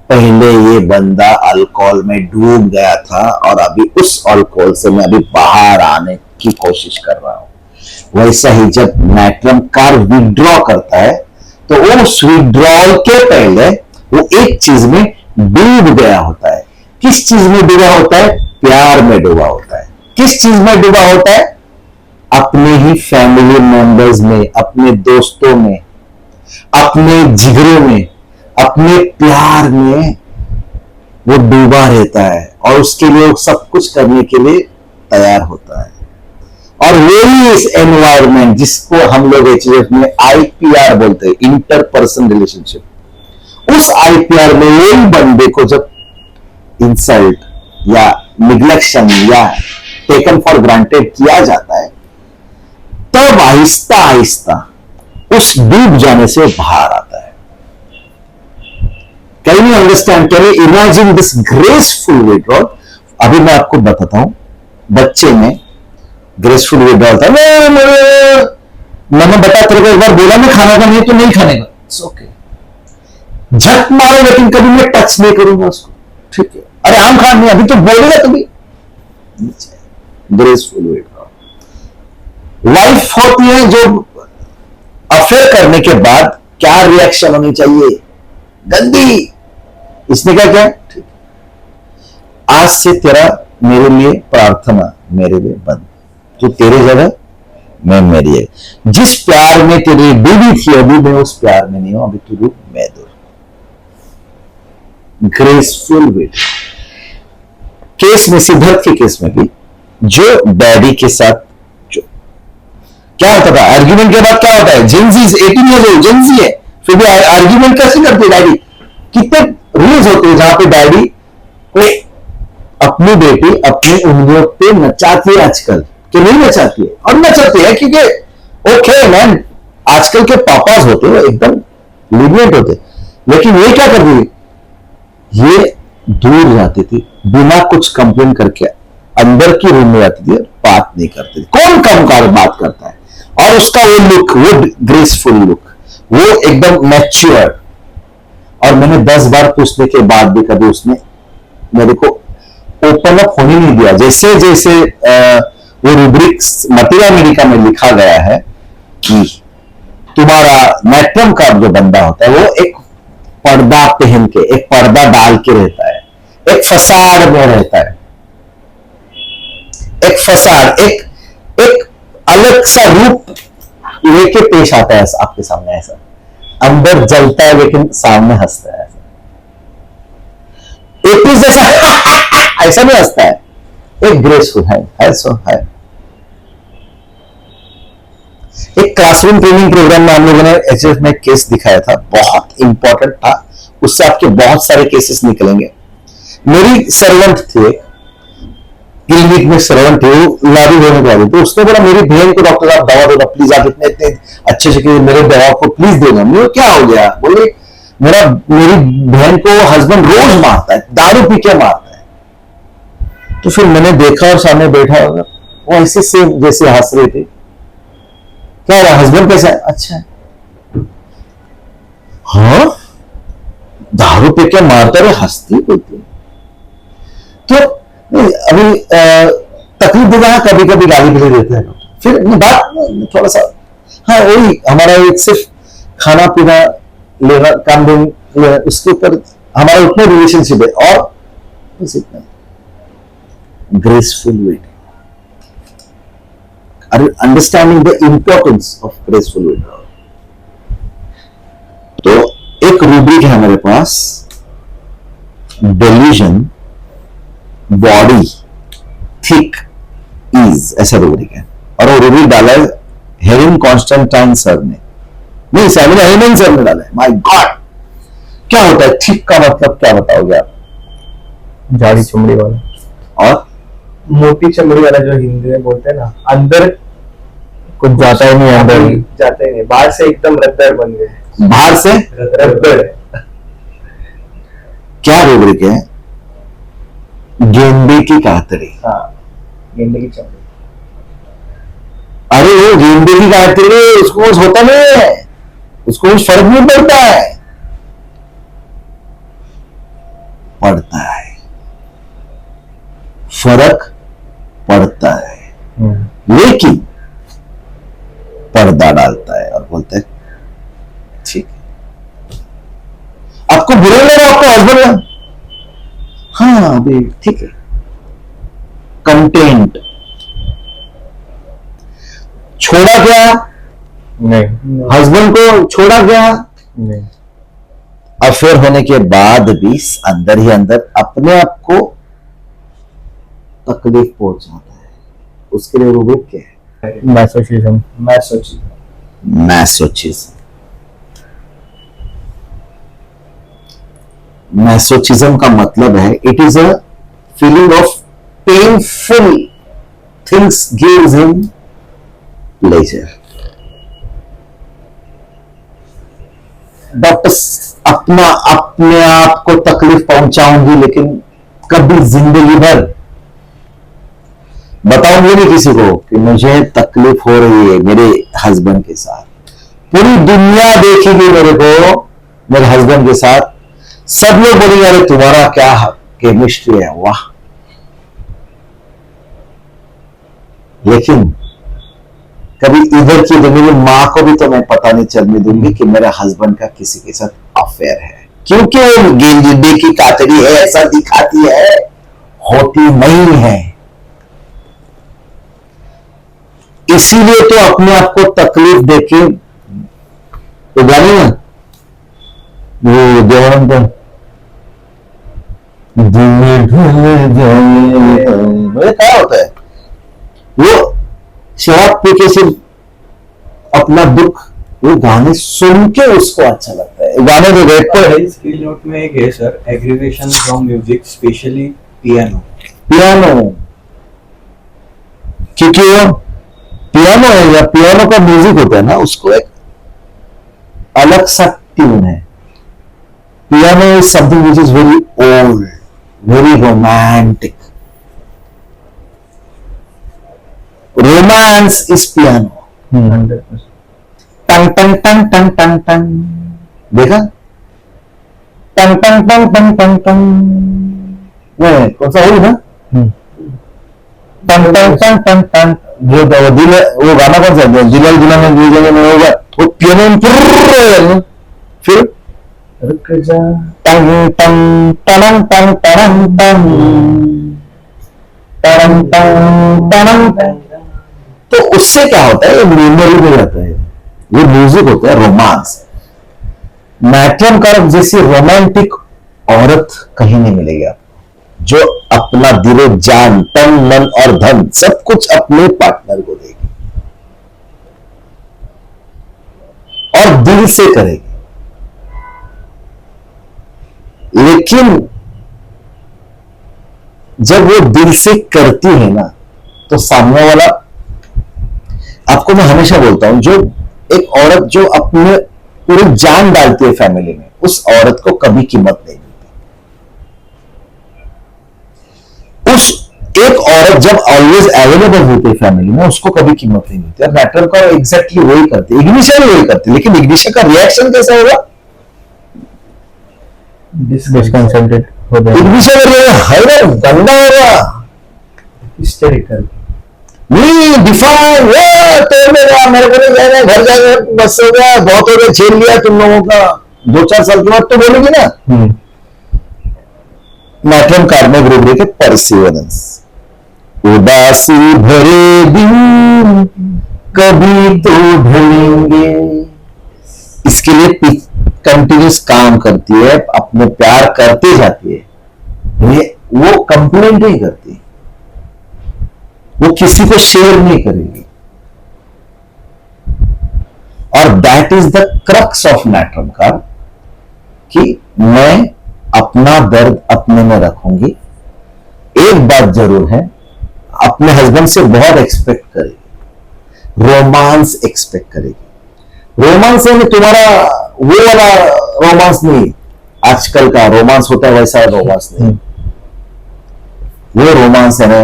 पहले ये बंदा अल्कोहल में डूब गया था और अभी उस अल्कोहल से मैं अभी बाहर आने की कोशिश कर रहा हूं. वैसा ही जब नेट्रम कार विड्रॉ करता है तो उस विड्रॉल के पहले वो एक चीज में डूब गया होता है. किस चीज में डूबा होता है? प्यार में डूबा होता है. किस चीज में डूबा होता है? अपने ही फैमिली मेंबर्स में, अपने दोस्तों में, अपने जिगरों में, अपने प्यार में वो डूबा रहता है और उसके लिए वो सब कुछ करने के लिए तैयार होता है. और वही इस एनवायरमेंट जिसको हम लोग एचएफ में आईपीआर बोलते हैं, इंटरपर्सन रिलेशनशिप, उस आईपीआर में वही बंदे को जब इंसल्ट या निग्लेक्शन या टेकन फॉर ग्रांटेड किया जाता है, तब आहिस्ता आहिस्ता उस डूब जाने से बाहर आता है. Can you understand, can you imagine this graceful withdrawal? अभी मैं आपको बताता हूं, बच्चे में ग्रेसफुल विड्रॉल था, मैंने बता तेरे को एक बार बोला मैं खाना का नहीं तो नहीं खाने का, इट्स ओके, झट मारो लेकिन कभी मैं टच नहीं करूंगा उसको, ठीक है? अरे आम खा नहीं, अभी तो बोलेगा कभी, ग्रेसफुल विड्रॉल। वाइफ होती है जो अफेयर करने के बाद क्या रिएक्शन होनी चाहिए, गंदी, इसने क्या किया, ठीक, आज से तेरा मेरे लिए प्रार्थना मेरे लिए बंद, तू तेरे जगह मैं मेरी है, जिस प्यार में तेरी बीवी थी अभी मैं उस प्यार में नहीं हूं, अभी तू रूप मैं दूर। Graceful withdrawal. केस में, सिद्धार्थ के केस में भी जो डैडी के साथ जो क्या होता था, आर्ग्यूमेंट के बाद क्या होता है, जेंजी 18 ईयर्स ओल्ड जेंजी है, फिर भी आर्ग्यूमेंट कैसे करते डैडी, कितने रूल्स होते हैं जहां पे डैडी को अपनी बेटी अपनी उंगलियों पे नचाती है आजकल, कि नहीं नचाती है, और नचाती है क्योंकि ओके मैन, आजकल के पापाज होते हैं एकदम लिमिट होते, लेकिन ये क्या करती है, ये दूर जाती थी बिना कुछ कंप्लेन करके, अंदर की रूम में जाती थी, बात नहीं करती थी, कौन कम कार बात करता है, और उसका वो लुक, वो ग्रेसफुल लुक, वो एकदम मैच्योर। और मैंने 10 बार पूछने के बाद भी कभी उसने मेरे को ओपन अप होने नहीं दिया, जैसे जैसे वो रूब्रिक्स मटिया मेडिका में लिखा गया है कि तुम्हारा नेट्रम का जो बंदा होता है वो एक पर्दा पहन के, एक पर्दा डाल के रहता है, एक फसाड में रहता है, एक फसाड, एक अलग सा रूप लेके पेश आता है आपके सामने, ऐसा अंदर जलता है लेकिन सामने हंसता है, एक पीस ऐसा ऐसा नहीं हंसता है, एक ग्रेसफुल है सो है। एक क्लासरूम ट्रेनिंग प्रोग्राम में हम लोगों ने एचएफ में केस दिखाया था, बहुत इंपॉर्टेंट था, उससे आपके बहुत सारे केसेस निकलेंगे। मेरी सर्वेंट थे, क्लिनिक में सर्वेंट थे, वो लारी होने वाली, तो उसने बोला मेरी बहन को डॉक्टर साहब दवा दो प्लीज, आप इतने इतने अच्छे से मेरे दवा को प्लीज देना। मुझे क्या हो गया, बोले मेरी बहन को हस्बैंड रोज मारता है, दारू पी के मारता है। तो फिर मैंने देखा और सामने बैठा होगा, वो ऐसे सेम जैसे हंस रहे थे, क्या रहा हस्बैंड कैसा है, अच्छा है, हाँ दारू पी के मारता है, हंसती बोलती। तो अभी तकलीफ देना, कभी कभी गाली भी देते हैं, फिर बात थोड़ा सा, हाँ वही हमारा एक सिर्फ खाना पीना लेना काम देना, उसके ऊपर हमारा उतना रिलेशनशिप है, और बस इतना। Graceful weight, are you understanding the importance of graceful weight? तो एक रूब्रिक है हमारे पास, डेल्यूजन बॉडी थिक इज, ऐसा रूब्रिक है, और वो रूब्रिक डाला है हेरिन कॉन्स्टेंटाइन सर ने, नहीं सैमुअल हेरिन सर ने डाला है। माय गॉड, क्या होता है थिक का मतलब, क्या बताओगे आप? जाड़ी चमड़ी वाला, और मोटी चमड़ी वाला, जो हिंदी में बोलते हैं ना, अंदर कुछ जाता ही नहीं, अंदर जाते ही नहीं, बाहर से एकदम रद्दर बन गए, बाहर से रद्दर। क्या रूब्रिक है? गेंदे की कातड़ी। हाँ, गेंदे की चमड़ी। अरे वो गेंदे की कातड़ी, उसको कुछ होता नहीं है, उसको कुछ फर्क नहीं पड़ता है, पड़ता है, फर्क पड़ता है, लेकिन पर्दा डालता है और बोलता है ठीक है। आपको बुरा लगा आपका हस्बैंड, हाँ अभी ठीक है, कंटेंट। छोड़ा क्या? नहीं, हस्बैंड को छोड़ा क्या? नहीं, अफेयर होने के बाद भी अंदर ही अंदर अपने आप को तकलीफ पहुंचाता है, उसके लिए रूब्रिक क्या है? मैसोचिज्म। मैसोचिज्म। मैसोचिज्म का मतलब है it is a feeling of painful things gives him pleasure. Doctor अपना अपने आप को तकलीफ पहुंचाऊंगी, लेकिन कभी जिंदगी भर बताऊंगी नहीं किसी को कि मुझे तकलीफ हो रही है मेरे हस्बैंड के साथ। पूरी दुनिया देखेगी मेरे को मेरे हस्बैंड के साथ, सब लोग बोलेंगे अरे तुम्हारा क्या केमिस्ट्री है, वाह। लेकिन कभी इधर की तो मेरी माँ को भी तो मैं पता नहीं चलने दूंगी कि मेरे हस्बैंड का किसी के साथ अफेयर है, क्योंकि वो गेंदे की कातड़ी है ऐसा दिखाती है, होती नहीं है। इसीलिए तो अपने आप को तकलीफ देके तो जानी ना वो देवानंद क्या होता है, वो शराब पी के सिर्फ अपना दुख वो गाने सुन के उसको अच्छा लगता है। गाने के रेट पर स्किल नोट में एक है sir, aggravation from music specially piano. Piano, क्योंकि वो पियानो है या पियानो का म्यूजिक होता है ना, उसको एक अलग सा ट्यून है। Piano is something which is very old, very romantic. Romance is piano. 100%। टंग टंग टंग टंग टंग टंग, देखा, टंग टंग टंग टंग टंग टंग, नहीं कौन सा होगी ना, टंग टंग टंग टंग टंग, जो दिल वो गाना कौन सा है, दिल दिल में दिल में होगा वो पियानो में फिर रुक जा टंग टंग टंग टंग टंग टंग टंग टंग टंग। तो उससे क्या होता है, ये मेमोरी में रहता है, ये म्यूजिक होता है रोमांस। मैट्रम कारक जैसी रोमांटिक औरत कहीं नहीं मिलेगी आपको, जो अपना दिलो जान तन मन और धन सब कुछ अपने पार्टनर को देगी और दिल से करेगी। लेकिन जब वो दिल से करती है ना, तो सामने वाला, आपको मैं हमेशा बोलता हूं, जो एक औरत जो अपने पूरी जान डालती है फैमिली में, उस औरत को कभी कीमत नहीं मिलती। उस एक औरत जब ऑलवेज अवेलेबल होती है फैमिली में, उसको कभी कीमत नहीं मिलती। और मैटर का एग्जैक्टली वही करती है, इग्निशन वही करती है, लेकिन इग्निशन का रिएक्शन कैसा होगा, डिस्कंसल्टेड हो गया। इग्निशन है गंदा होगा, हिस्टेरिकल। नहीं डिफाइन वो तो मेरे को नहीं जाना, घर जाएगा, बस हो गया, बहुत हो गया, झेल लिया तुम लोगों का, 2-4 साल के बाद तो बोलेगी ना। मैट्रम कार्ड में ग्रुप के परसिवरेंस, उदासी भरे दिन कभी तो ढलेंगे, इसके लिए कंटिन्यूस काम करती है, अपने प्यार करते जाती है, ये वो कंप्लेंट नहीं करती, वो किसी को शेयर नहीं करेगी। और that is the crux of natrum carb, कि मैं अपना दर्द अपने में रखूंगी। एक बात जरूर है, अपने हस्बैंड से बहुत एक्सपेक्ट करेगी, रोमांस एक्सपेक्ट करेगी। रोमांस है तुम्हारा वो वाला रोमांस नहीं, आजकल का रोमांस होता है वैसा रोमांस नहीं। वो रोमांस है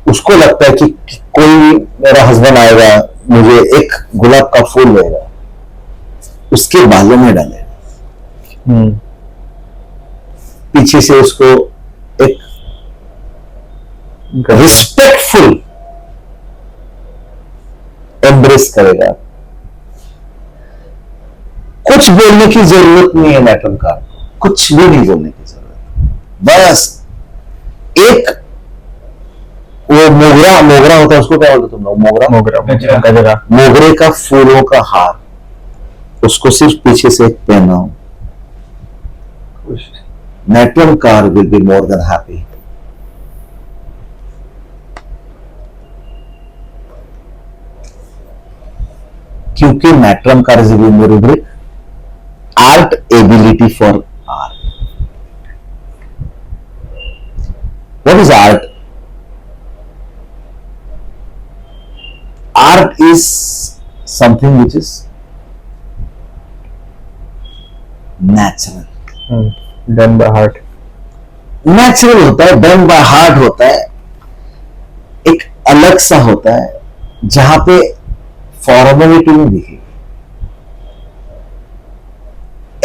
उसको लगता है कि कोई मेरा हस्बैंड आएगा, मुझे एक गुलाब का फूल लेगा, उसके बालों में डालेगा, पीछे से उसको एक रिस्पेक्टफुल एम्ब्रेस करेगा। कुछ बोलने की जरूरत नहीं है मैट्रम का, कुछ भी नहीं बोलने की जरूरत, बस एक वो मोगरा होता है, उसको क्या बोलते तुम लोग, गजरा। मोगरे का फूलों का हार, उसको सिर्फ पीछे से पहनाओ, natrum carb will be more than happy. क्योंकि natrum carb is rubric art ability for art. What is art? Art is something which is natural, done by heart. Natural होता है, डन बाय हार्ट होता है, एक अलग सा होता है जहां पे फॉर्मेलिटी नहीं दिखेगी,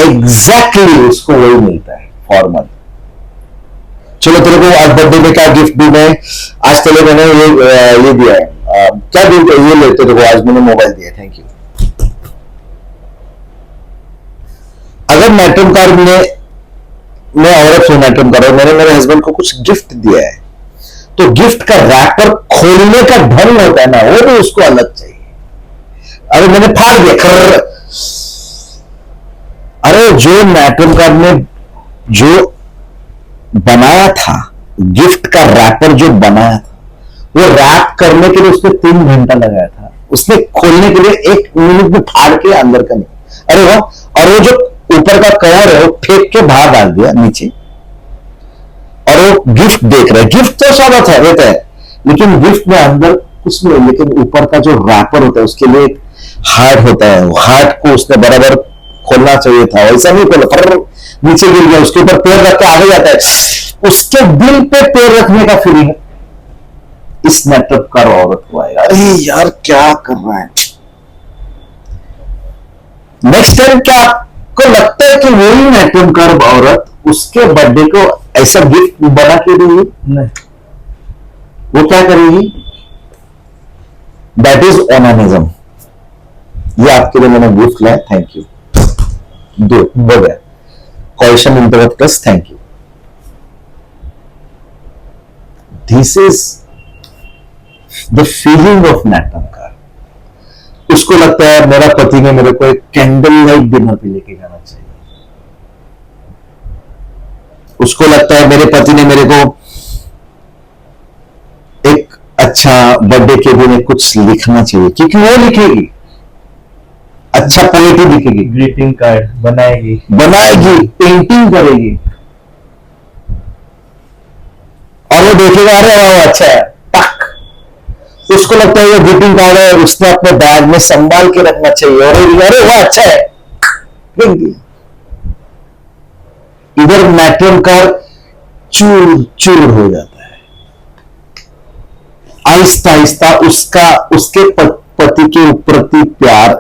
एग्जैक्टली उसको वही मिलता है फॉर्मल। चलो तेरे को आज बर्थडे में क्या गिफ्ट दूं मैं, आज तेरे मैंने ये दिया है, क्या दूं, ये ले तेरे को आज मैंने मोबाइल दिया, थैंक यू। अगर मैट्रिम कार्ड में, मैं औरत हूं मैट्रिम कार्ड और मैंने मेरे हस्बैंड को कुछ गिफ्ट दिया है, तो गिफ्ट का रैपर खोलने का ढंग होता है ना, वो भी उसको अलग चाहिए। अरे मैंने फाड़ दिया खर्र। अरे जो मैट्रिम कार्ड में जो बनाया था, गिफ्ट का रैपर जो बनाया था, वो रैप करने के लिए उसने 3 घंटा लगाया था, उसने खोलने के लिए 1 मिनट में फाड़ के अंदर का नहीं। अरे वाह। और वो जो ऊपर का कवर है वो फेंक के बाहर डाल दिया नीचे, और वो गिफ्ट देख रहे हैं। गिफ्ट तो सब अच्छा रहता है, लेकिन गिफ्ट में अंदर कुछ नहीं, लेकिन ऊपर का जो रैपर होता है उसके लिए हार्ट होता है, वो हार्ट को उसने बराबर खोलना चाहिए था, वैसा नहीं खोला, नीचे गिर गया, उसके ऊपर पैर रख के आगे जाता है, उसके दिल पे पैर रखने का फीलिंग इस नेटवर्क का औरत को आएगा। अरे यार क्या कर रहा है। नेक्स्ट टाइम क्या आपको लगता है कि वही नेटवर्क कर्व औरत उसके बर्थडे को ऐसा गिफ्ट बना के देगी? नहीं, वो क्या करेगी? That is onanism. ये आपके लिए मैंने गिफ्ट लाया, थैंक यू, दो हो गया, question interrupt plus thank you. This is the feeling of network card. उसको लगता है मेरा पति ने मेरे को एक कैंडल लाइट डिनर पे लेके जाना चाहिए, उसको लगता है मेरे पति ने मेरे को एक अच्छा बर्थडे के दिन कुछ लिखना चाहिए, क्योंकि वो लिखेगी, अच्छा पोएट्री लिखेगी, ग्रीटिंग कार्ड बनाएगी, पेंटिंग करेगी, और वो देखेगा अरे वाह अच्छा है, टक, उसको लगता है ये ग्रीटिंग कार्ड है, उसने अपने बैग में संभाल के रखना चाहिए, और अरे वाह अच्छा है, इधर मैट्रिम कार्ड चूर चूर हो जाता है। आहिस्ता आहिस्ता उसके पति के प्रति प्यार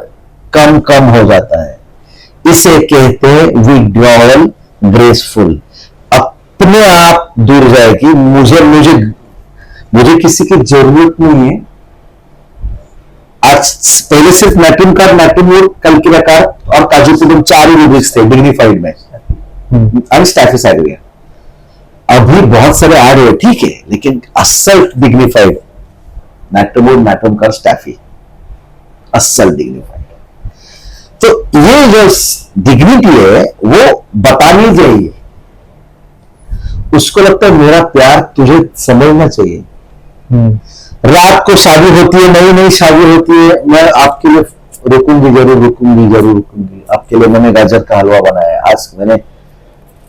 कम कम हो जाता है। इसे कहते हैं विड्रॉवल ग्रेसफुल। अपने आप दूर जाएगी, मुझे किसी की जरूरत नहीं है। आज पहले सिर्फ मैट्रिम कार्ड, कल की प्रकार और काजू कुटुम 4 ही रूब्रिक्स थे डिग्निफाइड में, अब स्टैफिस आ गया। अभी बहुत सारे आ रहे हैं, ठीक है, लेकिन असल डिग्निफाइड मैट्रिम कार्ड स्टैफी, असल डिग्निफाइड। तो ये जो डिग्निटी है वो बतानी चाहिए। उसको लगता है मेरा प्यार तुझे समझना चाहिए। रात को शादी होती है, नई नई शादी होती है, मैं आपके लिए रुकूंगी। आपके लिए मैंने गाजर का हलवा बनाया, आज मैंने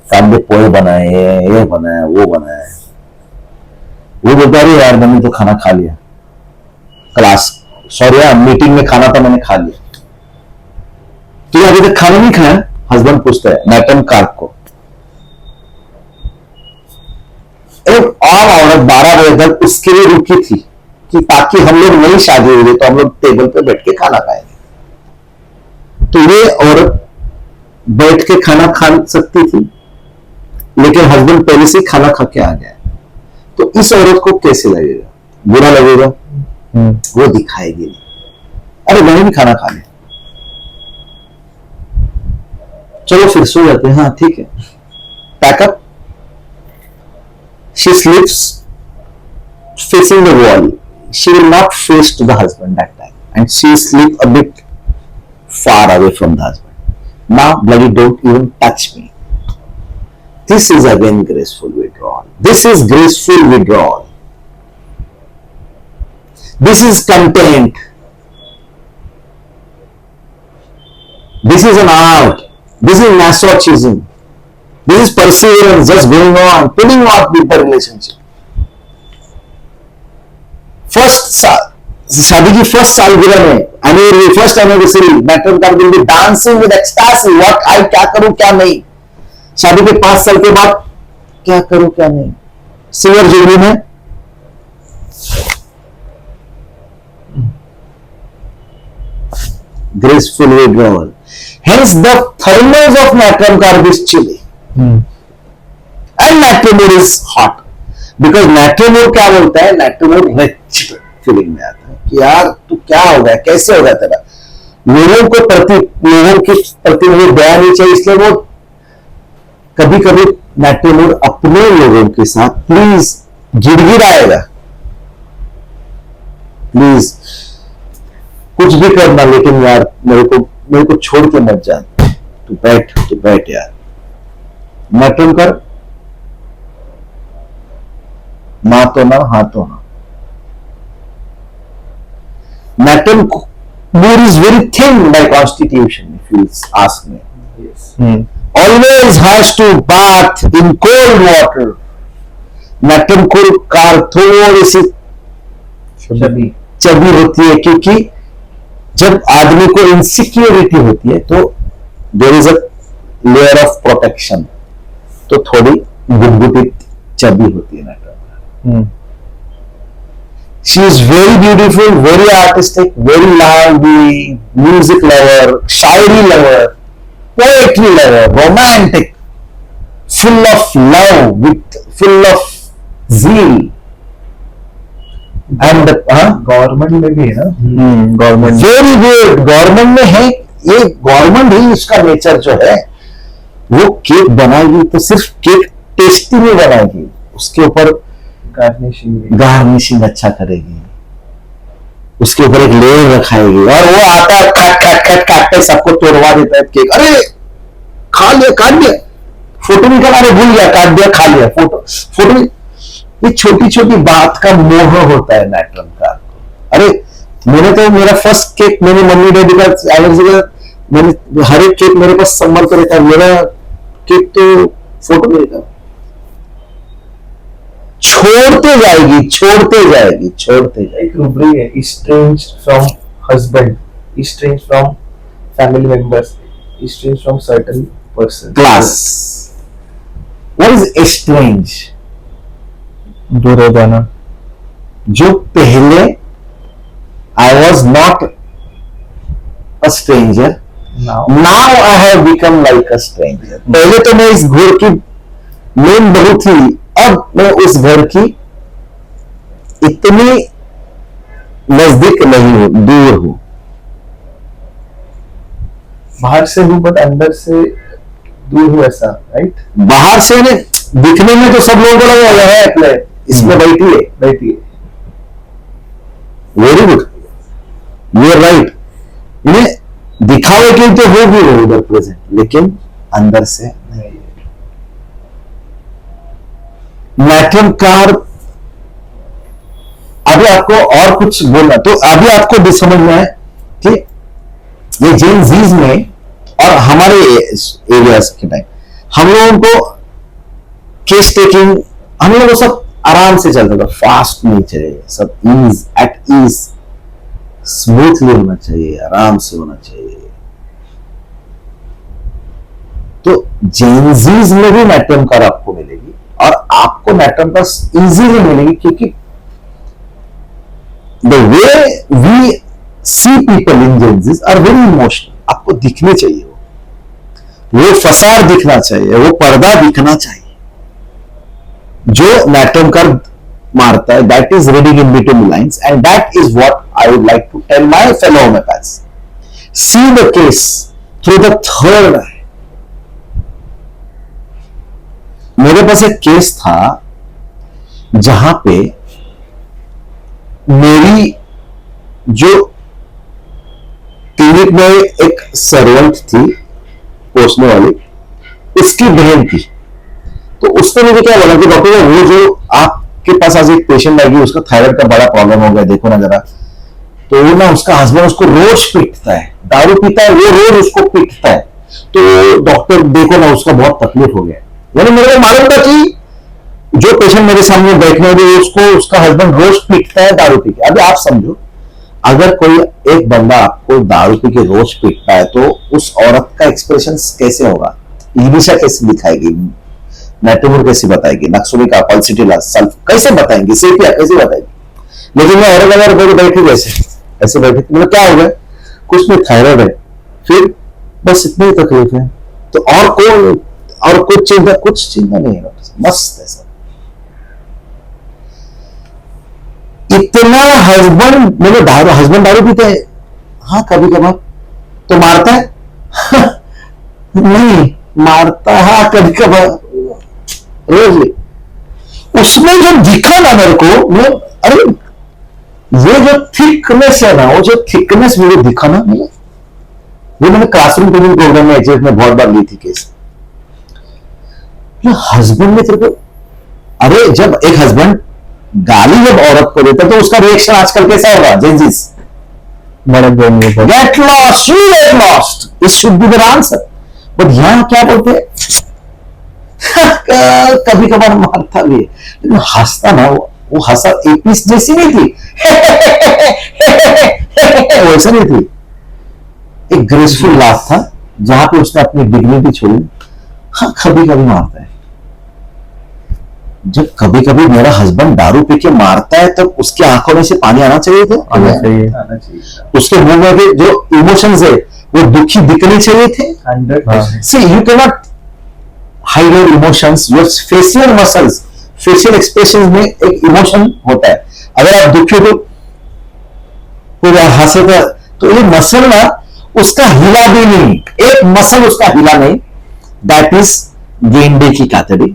कांदे पोहे बनाए, ये बनाया, वो बनाया। वो बोलता है यार मैंने तो खाना खा लिया, मीटिंग में खाना था, मैंने खा लिया। तो अभी तक खाना नहीं खाया? हस्बैंड पूछता है मैट्रिम कार्ड को। एक और औरत 12 बजे तक उसके लिए रुकी थी कि ताकि हम लोग नई शादी हुई तो हम लोग टेबल पे बैठ के खाना खाएंगे। तो ये औरत बैठ के खाना खा सकती थी, लेकिन हस्बैंड पहले से खाना खा के आ गया। तो इस औरत को कैसे लगेगा? बुरा लगेगा, वो दिखाएगी नहीं, अरे मैंने भी खाना खा लिया, चलो फिर सो जाते हैं, हाँ ठीक है, pack up. She sleeps facing the wall. She will not face to the husband that time, and she sleep a bit far away from the husband. Now, bloody don't even touch me. This is again graceful withdrawal. This is graceful withdrawal. This is content. This is an art. This is masochism. This is perseverance, just going on, putting off with the relationship. First शादी की first सालगिरह में first anniversary natrum carb will be dancing with ecstasy, what I क्या करूं क्या नहीं। शादी के 5 साल के बाद क्या करूं क्या नहीं। सिल्वर जुबली में graceful withdrawal. Hence the thermals of natrium carbide is chilly. And natrium is hot. Because natrium क्या बोलता है, natrium wretched फीलिंग में आता है कि यार तू क्या हो गया, कैसे हो गया तेरा। लोगों के प्रति मुझे दया नहीं चाहिए, इसलिए वो कभी कभी नाट्यम अपने लोगों के साथ प्लीज गिड़गिड़ाएगा, प्लीज कुछ भी करना, लेकिन यार मेरे को छोड़ के मत जा, तू बैठ यार। नाट्यम कर, ना तो ना हाँ तो हाँ। Natrium mood is very thin by constitution, if you ask me. Yes. Always has to bath in cold water. Natrium car थोड़ी सी चबी होती है, क्योंकि जब आदमी को इनसिक्योरिटी होती है तो there is a layer of protection, तो थोड़ी गुटगुटित चबी होती है नाट्यम। She is very beautiful, very artistic, very lively, music lover, Shayari lover, poetry lover, romantic, full of love, full of zeal. And government में भी है ना, गवर्नमेंट वेरी गुड, गवर्नमेंट में है ये। गवर्नमेंट ही उसका नेचर जो है, वो केक बनाएगी तो सिर्फ केक टेस्टी नहीं बनाएगी, उसके ऊपर गार्निशिंग अच्छा करेगी, उसके ऊपर एक लेयर रखाएगी, और वो आता है काटते सबको तोड़वा देता है केक। अरे काट लिया, फोटो निकाला, अरे भूल गया, काट दिया, खा लिया, फोटो। ये छोटी छोटी बात का मोह होता है नाट्यम का। अरे मैंने तो मेरा फर्स्ट केक मेरी मम्मी डैडी का एनिवर्सरी, मैंने हर एक केक मेरे पास संभल कर रखा, मेरा केक तो फोटो नहीं था। छोड़ते जाएगी। एक रूब्रिक है, estranged from husband, estranged from family members, estranged from certain person. Class. What is estranged? दूर हो जाना। जो पहले I was not a stranger, now I have become like a stranger. पहले तो मैं इस घर की मेन बहू थी, अब मैं उस घर की इतनी नजदीक नहीं हूं, दूर हूं। बाहर से हूँ बट अंदर से दूर हूँ, ऐसा राइट। बाहर से ने दिखने में तो सब लोगों को लगा है अपने इसमें बैठी है। Very good, you are right. इन्हें दिखावे के तो होगी वो उधर प्रेजेंट, लेकिन अंदर से नहीं। नाट्यम कार, अभी आपको और कुछ बोलना, तो अभी आपको समझना है कि ये जेन जीज में और हमारे एरियाज के टाइम हम लोगों को केस टेकिंग, हम लोगों को सब आराम से चलता था, फास्ट नहीं चाहिए, सब एट ईज, स्मूथली होना चाहिए, आराम से होना चाहिए। तो जेनजीज में भी नाट्यम कार आपको मिलेगी, और आपको नाट्यम कार इजीली मिलेगी, क्योंकि the way we see people in Gen Zs are very emotional. आपको दिखने चाहिए, वो फसार दिखना चाहिए, वो पर्दा दिखना चाहिए। जो नाट्यम कार मारता है, that is reading in between lines, and that is what I would like to tell my fellow homeopaths. See the case through the third eye. मेरे पास एक केस था जहां पे मेरी जो क्लिनिक में एक सर्वेंट थी पोसने वाली, उसकी बहन थी। तो उसने मुझे क्या बोला कि डॉक्टर वो जो आपके पास आज एक पेशेंट आएगी, उसका थायराइड का बड़ा प्रॉब्लम हो गया, देखो ना जरा। तो वो ना उसका हस्बैंड उसको रोज पीटता है, दारू पीता है, वो रोज उसको पीटता है। तो डॉक्टर देखो ना, उसका बहुत तकलीफ हो गया। यानी मेरे को मालूम था कि जो पेशेंट मेरे सामने बैठने वाले उसको उसका हस्बैंड रोज पीटता है दारू पी के। अभी आप समझो, अगर कोई एक बंदा आपको दारू पी के रोज पीटता है तो उस औरत का एक्सप्रेशन कैसे होगा, ईनिशा कैसे दिखाएगी, नेटवर्क कैसे बताएगी, नक्सुलिका, पल्सिटिला, सल्फ कैसे बताएंगे, सेपिया कैसे बताएगी। लेकिन मैं औरत अगर मेरी बैठी ऐसे बैठी, मतलब क्या हो गया, कुछ नहीं, थायराइड है, फिर बस इतनी ही तकलीफ है, तो और कुछ चिंता नहीं है, मस्त है सब। इतना हस्बैंड दारू पीते हैं, हाँ कभी कभार, तो मारता है नहीं मारता, हाँ कभी कभार, रोज। उसमें जो दिखा ना मेरे को, मैं अरे ये जो थिकनेस है ना, वो जो थिकनेस मुझे दिखा ना, वो मैंने क्लासरूम ट्रेनिंग प्रोग्राम में एचएफ में बहुत बार ली थी केस। हस्बैंड ने तेरे को, अरे जब एक हस्बैंड गाली जब औरत को देता तो उसका रिएक्शन आजकल कैसा होगा, Gen Zs get lost, you get lost, it should be the answer. But यहां क्या बोलते हैं कभी कभार मारता भी है, लेकिन हंसता ना, वो हंसा एपीस जैसी नहीं थी वैसा नहीं थी, एक ग्रेसफुल लाफ था जहां पे उसने अपनी डिग्निटी छोड़ी। हाँ कभी कभी मारता है, जब कभी कभी मेरा हस्बैंड दारू पी के मारता है तो उसकी आंखों में से पानी आना चाहिए था, आना चाहिए, उसके मुंह में के जो इमोशंस है वो दुखी दिखने चाहिए थे। 100%। See, you cannot hide your emotions. Your facial muscles, facial expressions में एक इमोशन होता है। अगर आप दुखी हो तो हंसेगा, तो ये मसल ना उसका हिला भी नहीं, एक मसल उसका हिला नहीं। दैट इज गेंडे की कातड़ी।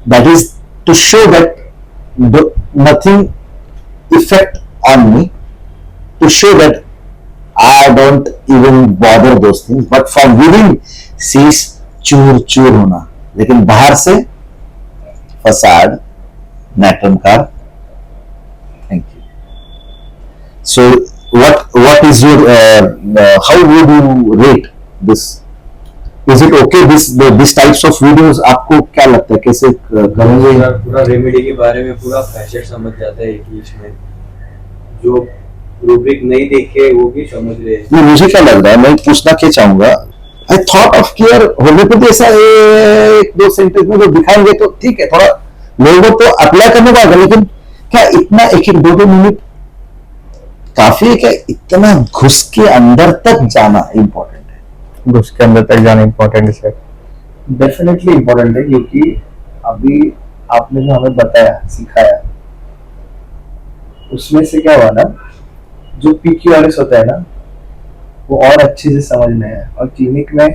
That is to show that nothing effect on me, to show that I don't even bother those things, but from within she's चूर चूर होना, लेकिन बाहर से फसाड नेटरम कार। Thank you. So what is your how would you rate this? Is it okay this types of videos? आपको क्या लगता है कैसे करेंगे? पूरा रेमेडी के बारे में पूरा फैसेट समझ जाता है एक बीच में, जो रूब्रिक नहीं देखे वो भी समझ रहे हैं। मुझे क्या लग रहा है, मैं पूछना क्या चाहूंगा, I thought of care homeopathy ऐसा एक दो सेंटेंस में जो दिखाएंगे तो ठीक है, थोड़ा लोगों को अप्लाई करने को आएगा, लेकिन क्या इतना एक एक दो मिनट काफी है क्या? इतना घुस के अंदर तक जाना इम्पोर्टेंट है, घुस के अंदर तक जाना इम्पोर्टेंट है सर। डेफिनेटली इम्पोर्टेंट है, क्योंकि अभी आपने जो हमें बताया सिखाया उसमें से क्या हुआ ना, जो PQRS होता है ना वो और अच्छे से समझ में आया। और क्लिनिक में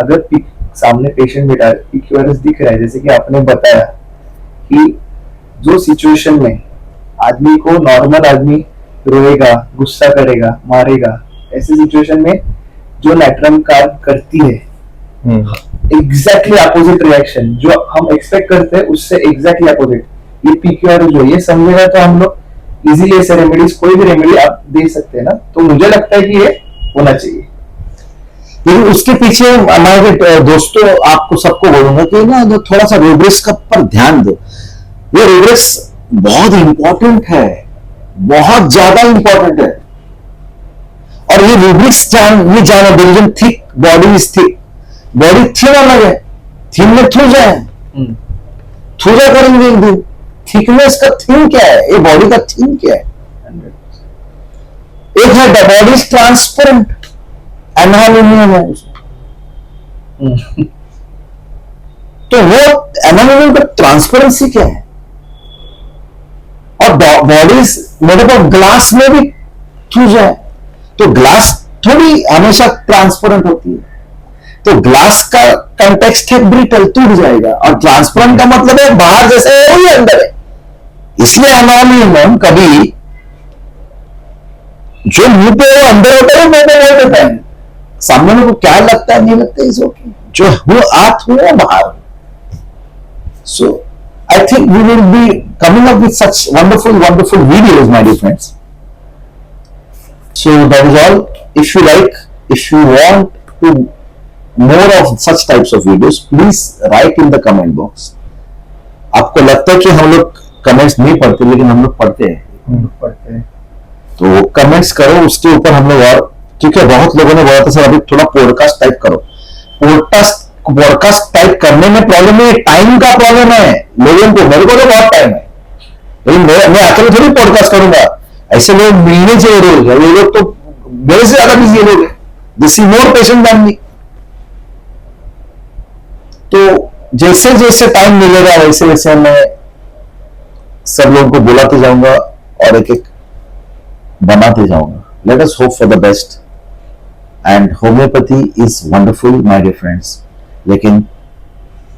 अगर सामने पेशेंट बैठा PQRS दिख रहा है, जैसे कि आपने बताया कि जो सिचुएशन में आदमी को नॉर्मल आदमी रोएगा, गुस्सा करेगा, मारेगा, ऐसे सिचुएशन में जो नेटरम कार करती है एग्जैक्टली अपोजिट रिएक्शन जो हम एक्सपेक्ट करते हैं उससे एग्जैक्टली अपोजिट ये PQRS जो ये समझेगा तो हम लोग इजीली ऐसे रेमेडीज, कोई भी रेमेडी आप दे सकते हैं ना, तो मुझे लगता है कि ये होना चाहिए। लेकिन उसके पीछे हमारे दोस्तों आपको सबको बोलूंगा कि ना थोड़ा सा रूब्रिक्स का पर ध्यान दो। ये रूब्रिक्स बहुत इंपॉर्टेंट है, बहुत ज्यादा इंपॉर्टेंट है। और ये रूब्रिक्स ये जाना बिल्कुल thick body is thick, body thin अलग है, थिन में थूजा है, थूजा करेंगे एक दिन। थिकनेस का थिन क्या है, ये बॉडी का थिन क्या है? एक है द बॉडी इज ट्रांसपेरेंट, एनालिनियम है तो वो एनालिनियम का ट्रांसपेरेंसी क्या है? और बॉडी मेरे को ग्लास में भी थूजा है, तो ग्लास थोड़ी हमेशा ट्रांसपेरेंट होती है, तो ग्लास का कंटेक्स्ट है ब्रिटल, टूट जाएगा। और ट्रांसपेरेंट का मतलब है बाहर जैसे है वही अंदर है। इसलिए एनालिनियम कभी जो मुंह पे वो अंदर होता है मुंह पे नहीं होता है, सामने में को क्या लगता है नहीं लगता है, इज ओके, जो हूं आत हूं बाहर। So I think we will be coming up with such wonderful videos my dear friends. So that is all. If you like, if you want to more of such types of videos, please write in the comment box. आपको लगता है कि हम लोग comments नहीं पढ़ते, लेकिन हम लोग पढ़ते हैं। तो कमेंट्स करो उसके ऊपर हम लोग, और क्योंकि बहुत लोगों ने बोला था सर अभी थोड़ा पॉडकास्ट टाइप करो। पॉडकास्ट टाइप करने में प्रॉब्लम नहीं है, टाइम का प्रॉब्लम है लोगों को। मेरे को तो बहुत टाइम है, लेकिन मैं अकेले थोड़ी पॉडकास्ट करूंगा। ऐसे लोग मिलने चाहिए रोज, ये लोग तो मेरे से ज्यादा बिजी लोग हैं, this is more patient than me. तो जैसे जैसे टाइम मिलेगा वैसे वैसे मैं सब लोगों को बुलाते जाऊंगा और एक एक बनाते जाऊंगा। Let us hope for the best. And homeopathy is wonderful my dear friends, लेकिन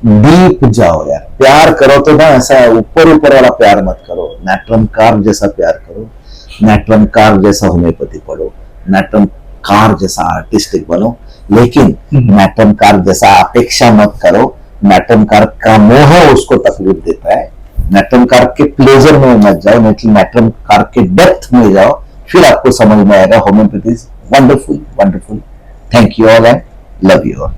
डीप जाओ यार, प्यार करो तो ना ऐसा ऊपर ऊपर वाला प्यार मत करो, नैट्रम कार जैसा प्यार करो, नैट्रम कार जैसा होम्योपैथी पढ़ो, नैट्रम कार जैसा आर्टिस्टिक बनो, लेकिन नैट्रम कार जैसा अपेक्षा मत करो। नैट्रम कार का मोह उसको तकलीफ देता है, नैट्रम कार के प्लेजर में मत जाओ, लेकिन नैट्रम कार के डेप्थ में जाओ, फिर आपको समझ में आएगा homeopathy is wonderful wonderful. Thank you all and love you all.